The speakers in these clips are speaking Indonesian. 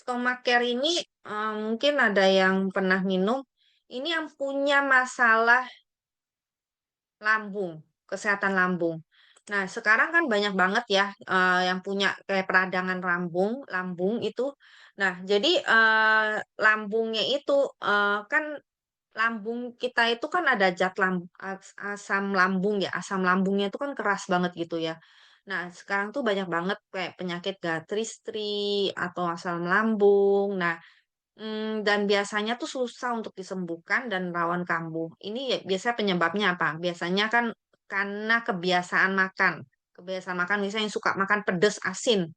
Stomach care ini, mungkin ada yang pernah minum, ini yang punya masalah lambung, kesehatan lambung. Nah, sekarang kan banyak banget ya, yang punya kayak peradangan lambung lambung itu. Nah, jadi, lambungnya itu, kan lambung kita itu kan ada zat asam lambung ya, asam lambungnya itu kan keras banget gitu ya. Nah, sekarang tuh banyak banget kayak penyakit gastristri atau asam lambung. Nah, dan biasanya tuh susah untuk disembuhkan dan rawan kambuh. Ini ya biasanya penyebabnya apa? Biasanya kan karena kebiasaan makan. Kebiasaan makan misalnya yang suka makan pedes, asin,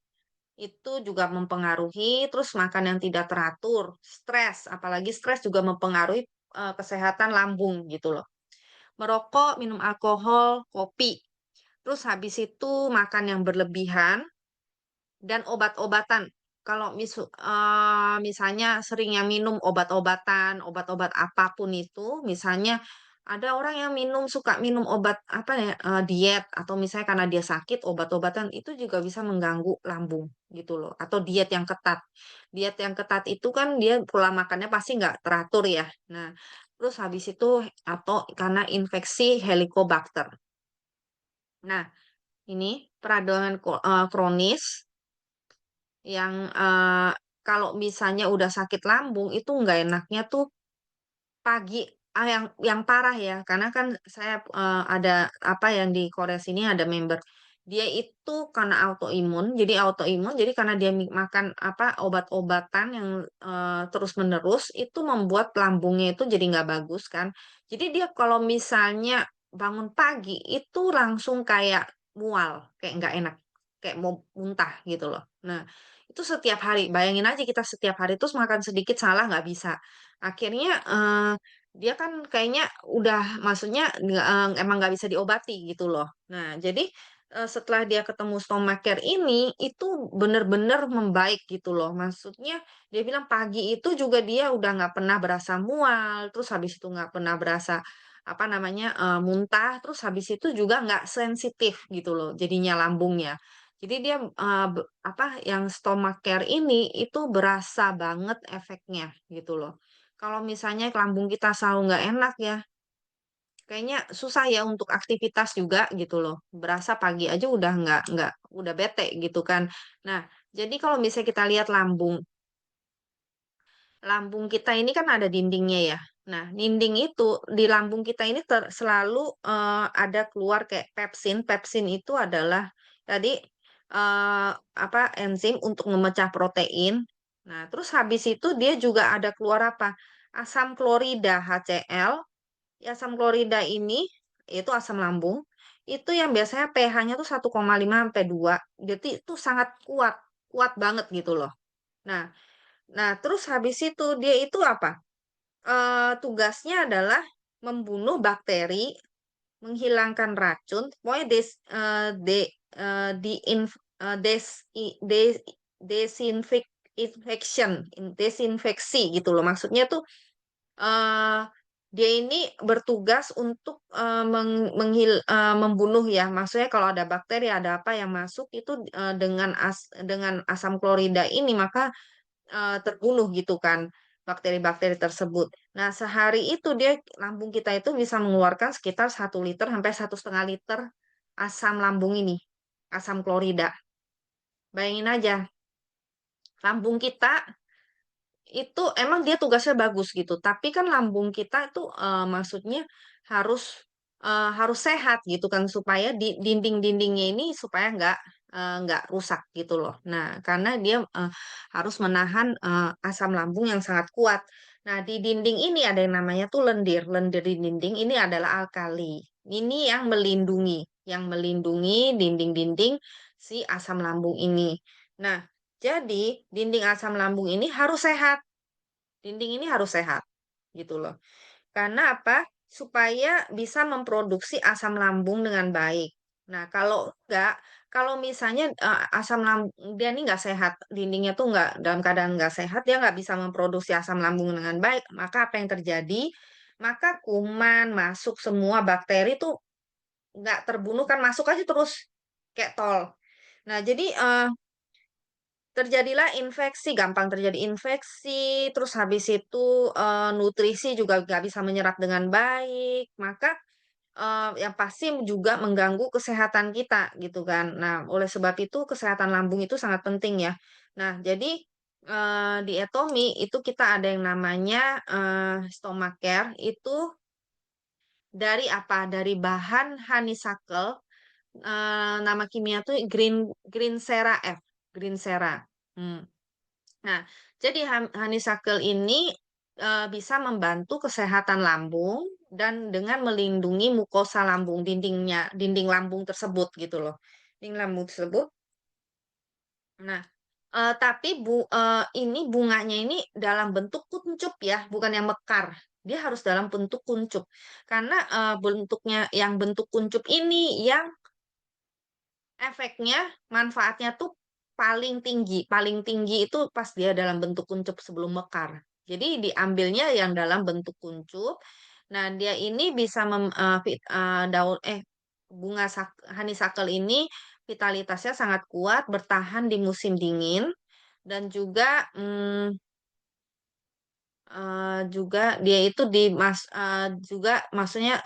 itu juga mempengaruhi, terus makan yang tidak teratur, stres, apalagi stres juga mempengaruhi, kesehatan lambung gitu loh. Merokok, minum alkohol, kopi, terus habis itu makan yang berlebihan dan obat-obatan. Kalau misalnya seringnya minum obat-obatan, obat-obat apapun itu, misalnya ada orang yang suka minum obat apa ya, diet atau misalnya karena dia sakit obat-obatan itu juga bisa mengganggu lambung gitu loh, atau diet yang ketat. Diet yang ketat itu kan dia pola makannya pasti nggak teratur ya. Nah, terus habis itu atau karena infeksi Helicobacter. Nah, ini peradangan kronis yang, kalau misalnya udah sakit lambung itu nggak enaknya tuh pagi, yang parah ya, karena kan saya, ada apa yang di Korea sini ada member, dia itu karena autoimun, jadi karena dia makan apa, obat-obatan yang, terus-menerus itu membuat lambungnya itu jadi nggak bagus kan. Jadi dia kalau misalnya bangun pagi itu langsung kayak mual, kayak nggak enak, kayak mau muntah gitu loh. Nah, itu setiap hari, bayangin aja kita setiap hari terus makan sedikit salah nggak bisa. Akhirnya, dia kan kayaknya udah maksudnya emang nggak bisa diobati gitu loh. Nah jadi, setelah dia ketemu stomach care ini, itu bener-bener membaik gitu loh. Maksudnya dia bilang pagi itu juga dia udah nggak pernah berasa mual, terus habis itu nggak pernah berasa, apa namanya, muntah, terus habis itu juga nggak sensitif gitu loh jadinya lambungnya. Jadi dia, apa, yang stomach care ini itu berasa banget efeknya gitu loh. Kalau misalnya lambung kita selalu nggak enak ya, kayaknya susah ya untuk aktivitas juga gitu loh. Berasa pagi aja udah nggak udah bete gitu kan. Nah, jadi kalau misalnya kita lihat lambung, lambung kita ini kan ada dindingnya ya. Nah, dinding itu di lambung kita ini selalu, ada keluar kayak pepsin. Pepsin itu adalah tadi, apa, enzim untuk memecah protein. Nah, terus habis itu dia juga ada keluar apa, asam klorida HCl. Asam klorida ini, itu asam lambung, itu yang biasanya pH-nya tuh 1,5 sampai 2, jadi itu sangat kuat, kuat banget gitu loh. Nah nah terus habis itu dia itu apa, tugasnya adalah membunuh bakteri, menghilangkan racun, pokoknya des eee, de eee, diinf eee, des i de desinfek infection, desinfeksi gitu loh. Maksudnya tuh Eee, dia ini bertugas untuk, membunuh ya, maksudnya kalau ada bakteri, ada apa yang masuk itu, dengan asam klorida ini maka, terbunuh gitu kan bakteri-bakteri tersebut. Nah, sehari itu lambung kita itu bisa mengeluarkan sekitar 1 liter sampai 1,5 liter asam lambung ini, asam klorida. Bayangin aja, lambung kita itu emang dia tugasnya bagus gitu, tapi kan lambung kita itu, maksudnya harus sehat gitu kan, supaya dinding-dindingnya ini supaya nggak rusak gitu loh. Nah, karena dia, harus menahan, asam lambung yang sangat kuat. Nah, di dinding ini ada yang namanya tuh lendir. Lendir di dinding ini adalah alkali. Ini yang melindungi dinding-dinding si asam lambung ini. Nah, jadi dinding asam lambung ini harus sehat. Dinding ini harus sehat, gitu loh. Karena apa? Supaya bisa memproduksi asam lambung dengan baik. Nah, kalau enggak, kalau misalnya, asam lambung dia ini nggak sehat, dindingnya tuh nggak dalam keadaan nggak sehat, dia nggak bisa memproduksi asam lambung dengan baik, maka apa yang terjadi? Maka kuman masuk semua, bakteri tuh nggak terbunuh kan, masuk aja terus, kayak tol. Nah, jadi, terjadilah infeksi, gampang terjadi infeksi, terus habis itu, nutrisi juga nggak bisa menyerap dengan baik, maka yang pasti juga mengganggu kesehatan kita gitu kan. Nah, oleh sebab itu kesehatan lambung itu sangat penting ya. Nah, jadi, di Etomi itu kita ada yang namanya, stomach care itu dari apa, dari bahan honeysuckle, nama kimia tuh Greensera F, Greensera, hmm. Nah, jadi honeysuckle ini, bisa membantu kesehatan lambung dan dengan melindungi mukosa lambung, dinding lambung tersebut gitu loh. Dinding lambung tersebut. Nah, tapi ini bunganya ini dalam bentuk kuncup ya, bukan yang mekar. Dia harus dalam bentuk kuncup. Karena, bentuk kuncup ini yang efeknya, manfaatnya tuh paling tinggi itu pas dia dalam bentuk kuncup sebelum mekar. Jadi diambilnya yang dalam bentuk kuncup. Nah, dia ini bisa bunga honeysuckle ini vitalitasnya sangat kuat, bertahan di musim dingin dan juga dia itu juga maksudnya,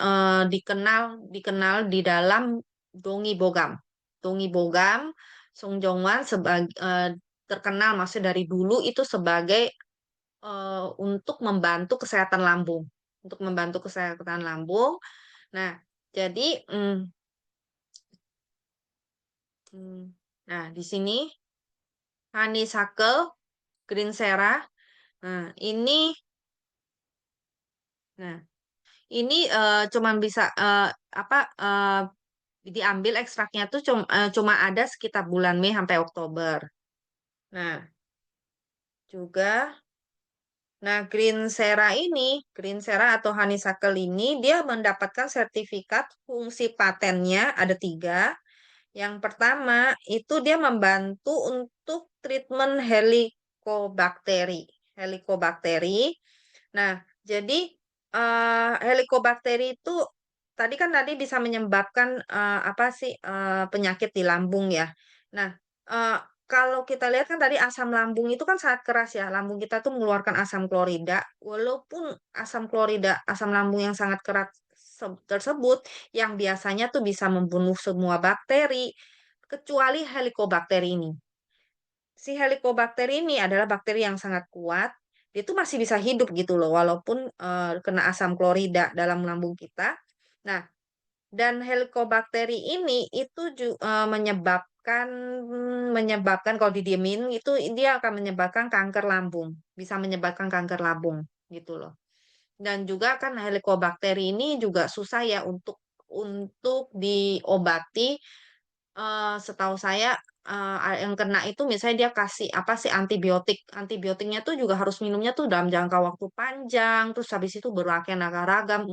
dikenal di dalam Dongi Bogam. Dongi Bogam, Songjongan terkenal maksudnya dari dulu itu sebagai, untuk membantu kesehatan lambung, untuk membantu kesehatan lambung. Nah, jadi, mmm, nah di sini honeysuckle, greensera, nah ini nah ini, cuman bisa, apa, diambil ekstraknya tuh cuma ada sekitar bulan Mei sampai Oktober. Nah, juga Greensera atau honeysuckle ini dia mendapatkan sertifikat fungsi patennya ada 3. Yang pertama, itu dia membantu untuk treatment Helicobacter. Nah, jadi, Helicobacter itu tadi bisa menyebabkan, apa sih, penyakit di lambung ya. Nah, eee, kalau kita lihat kan tadi asam lambung itu kan sangat keras ya, lambung kita tuh mengeluarkan asam klorida, walaupun asam lambung yang sangat keras tersebut yang biasanya tuh bisa membunuh semua bakteri, kecuali Helicobacter ini. Si Helicobacter ini adalah bakteri yang sangat kuat, dia tuh masih bisa hidup gitu loh walaupun, kena asam klorida dalam lambung kita. Nah, dan Helicobacter ini itu menyebabkan kalau didiemin itu dia akan menyebabkan kanker lambung, bisa menyebabkan kanker lambung gitu loh. Dan juga kan Helicobacter ini juga susah ya untuk diobati. Setahu saya, yang kena itu misalnya dia kasih apa sih, antibiotiknya tuh juga harus minumnya tuh dalam jangka waktu panjang, terus habis itu beraneka ragam,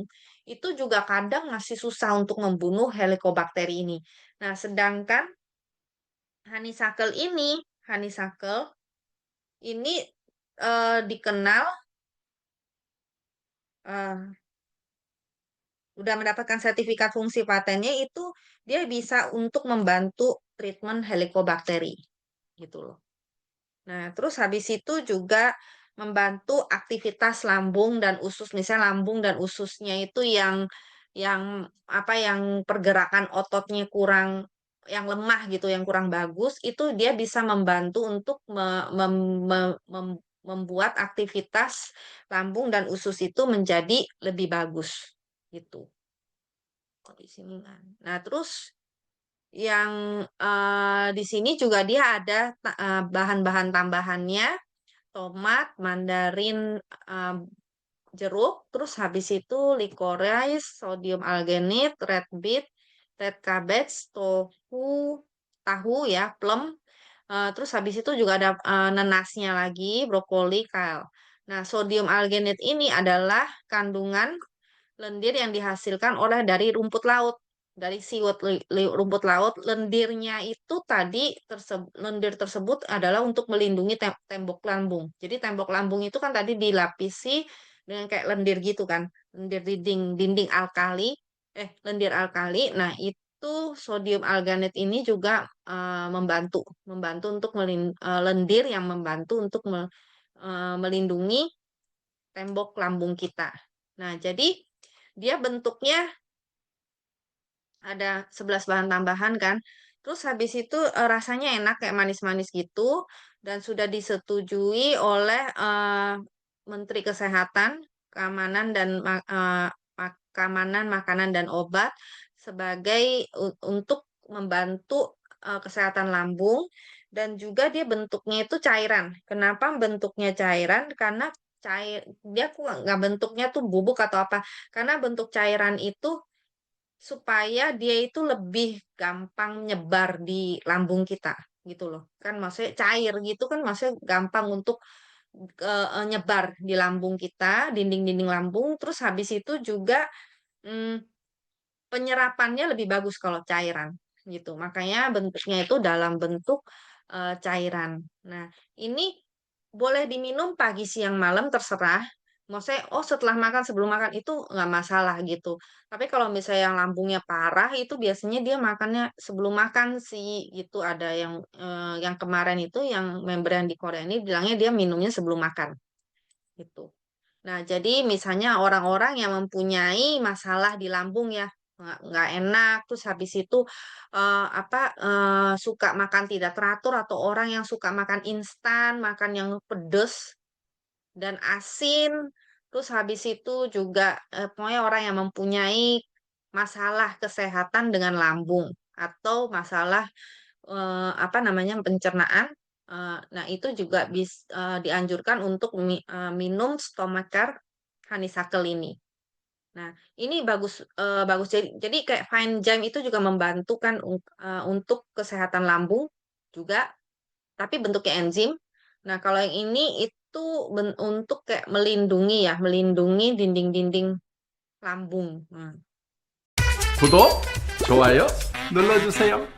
itu juga kadang masih susah untuk membunuh Helicobacter ini. Nah, sedangkan honeysuckle ini, dikenal, eee, udah mendapatkan sertifikat fungsi patennya itu dia bisa untuk membantu treatment Helicobacter, gitu loh. Nah, terus habis itu juga membantu aktivitas lambung dan usus. Misalnya lambung dan ususnya itu yang pergerakan ototnya yang lemah gitu, yang kurang bagus, itu dia bisa membantu untuk membuat aktivitas lambung dan usus itu menjadi lebih bagus, gitu. Oh, di sini kan. Nah, terus yang, di sini juga dia ada bahan-bahan tambahannya, tomat, mandarin, eee, jeruk, terus habis itu licorice, sodium algenit, red beet, red cabbage, tahu ya, plum, terus habis itu juga ada, nenasnya lagi, brokoli, kale. Nah, sodium algenit ini adalah kandungan lendir yang dihasilkan dari rumput laut, dari siwet rumput laut. Lendir tersebut adalah untuk melindungi tembok lambung. Jadi tembok lambung itu kan tadi dilapisi dengan kayak lendir gitu kan, lendir dinding dinding alkali lendir alkali. Nah, itu sodium alganet ini juga membantu membantu untuk lendir yang membantu untuk melindungi tembok lambung kita. Nah, jadi dia bentuknya ada 11 bahan tambahan kan. Terus habis itu, rasanya enak kayak manis-manis gitu dan sudah disetujui oleh, Menteri Kesehatan, Keamanan dan Keamanan Makanan dan Obat sebagai untuk membantu, kesehatan lambung dan juga dia bentuknya itu cairan. Kenapa bentuknya cairan? Karena dia kok nggak bentuknya tuh bubuk atau apa, karena bentuk cairan itu supaya dia itu lebih gampang nyebar di lambung kita, gitu loh. Kan maksudnya cair gitu kan maksudnya gampang untuk, nyebar di lambung kita, dinding-dinding lambung, terus habis itu juga, mmm, penyerapannya lebih bagus kalau cairan, gitu. Makanya bentuknya itu dalam bentuk, cairan. Nah, ini boleh diminum pagi, siang, malam terserah. Maksudnya, oh setelah makan, sebelum makan itu nggak masalah gitu. Tapi kalau misalnya yang lambungnya parah itu biasanya dia makannya sebelum makan sih, gitu. Ada yang kemarin itu yang member yang di Korea ini bilangnya dia minumnya sebelum makan, gitu. Nah, jadi misalnya orang-orang yang mempunyai masalah di lambung ya, nggak enak, terus habis itu, suka makan tidak teratur atau orang yang suka makan instan, makan yang pedes dan asin, terus habis itu juga, pokoknya orang yang mempunyai masalah kesehatan dengan lambung atau masalah, pencernaan, nah itu juga dianjurkan untuk minum Stomacher Honeysuckle ini. Nah, ini bagus, bagus jadi kayak Fine itu juga membantu kan untuk kesehatan lambung juga, tapi bentuknya enzim. Nah, kalau yang ini itu untuk kayak melindungi ya, melindungi dinding-dinding lambung. 구독, 좋아요 눌러주세요.